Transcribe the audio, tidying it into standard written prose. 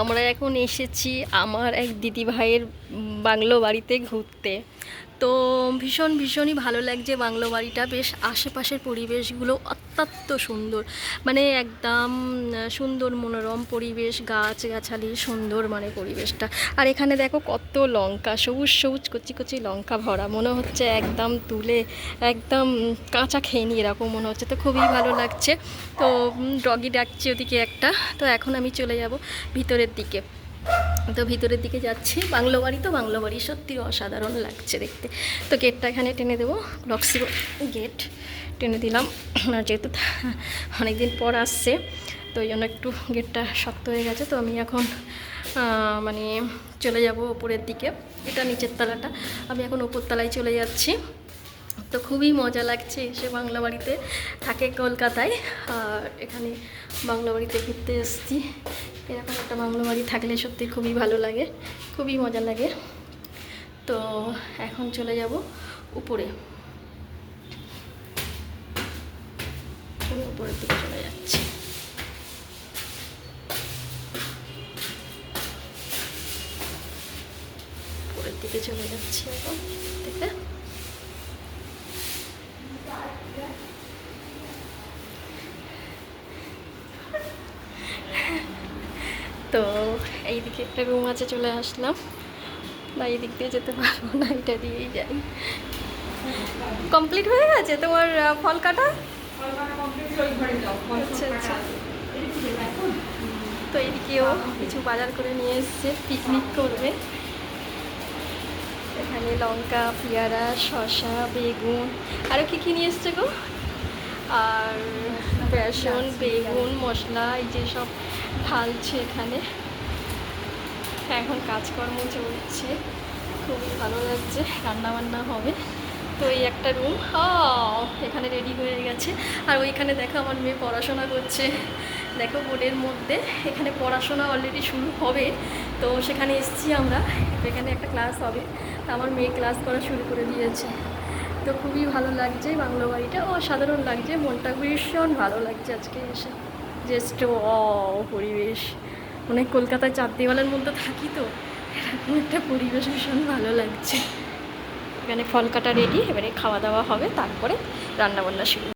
আমরা এখন এসেছি আমার এক দিদিভাইয়ের বাংলো বাড়িতে ঘুরতে। তো ভীষণই ভালো লাগছে বাংলো বাড়িটা। বেশ আশেপাশের পরিবেশগুলো অত্যন্ত সুন্দর, মানে একদম সুন্দর মনোরম পরিবেশ, গাছগাছালি সুন্দর মানে পরিবেশটা। আর এখানে দেখো কত লঙ্কা, সবুজ সবুজ কচি কচি লঙ্কা ভরা, মনে হচ্ছে একদম তুলে একদম কাঁচা খেয়ে নি এরকম মনে হচ্ছে। তো খুবই ভালো লাগছে। তো ডগি ডাকছে ওদিকে একটা। তো এখন আমি চলে যাব ভিতরের দিকে। তো ভিতরের দিকে যাচ্ছি। বাংলো বাড়ি, তো বাংলো বাড়ি সত্যি অসাধারণ লাগছে দেখতে। তো গেটটা এখানে টেনে দেবো, ব্লকসিরো গেট টেনে দিলাম। যেহেতু অনেক দিন পর আসছে, তো ওই জন্য একটু গেটটা শক্ত হয়ে গেছে। তো আমি এখন মানে চলে যাব ওপরের দিকে। এটা নিচের তলাটা, আমি এখন ওপর তলায় চলে যাচ্ছি। তো খুবই মজা লাগছে এসে। বাংলা বাড়িতে থাকে কলকাতায়, আর এখানে বাংলা বাড়িতে ঘুরতে এসেছি। এরকম একটা বাংলা বাড়ি থাকলে সত্যি খুবই ভালো লাগে, খুবই মজা লাগে। তো এখন চলে যাব উপরে, উপরের দিকে চলে যাচ্ছি। উপরের দিকে চলে যাচ্ছি এখন থেকে। তো এইদিকে একটা রুম আছে, চলে আসলাম। না, এই দিক দিয়ে যেতে পারবো না, এটা দিয়েই যাই। কমপ্লিট হয়ে গেছে তোমার ফল কাটা? আচ্ছা আচ্ছা। তো এইদিকেও কিছু বাজার করে নিয়ে এসছে, পিকনিক করবে। এখানে লঙ্কা, পেয়ারা, শসা, বেগুন, আরও কী নিয়ে এসছে গো? আর বেসন, বেগুন, মশলা, এই যে সব ঢালছে এখানে। এখন কাজকর্ম চলছে, খুবই ভালো লাগছে। রান্নাবান্না হবে। তো এই একটা রুম এখানে রেডি হয়ে গেছে। আর ওইখানে দেখো আমার মেয়ে পড়াশোনা করছে, দেখো বোর্ডের মধ্যে। এখানে পড়াশোনা অলরেডি শুরু হবে, তো সেখানে এসেছি আমরা। এখানে একটা ক্লাস হবে, তো আমার মেয়ে ক্লাস করা শুরু করে দিয়েছে। তো খুবই ভালো লাগছে বাংলো বাড়িটা, অসাধারণ লাগছে। মনটা ভীষণ ভালো লাগছে আজকে এসে। জাস্ট পরিবেশ, মানে কলকাতায় চার দেওয়ালের মধ্যে থাকি, তো এরকম একটা পরিবেশ ভীষণ ভালো লাগছে। এখানে ফল কাটা রেডি, এবারে খাওয়া দাওয়া হবে, তারপরে রান্নাবান্না শুরু।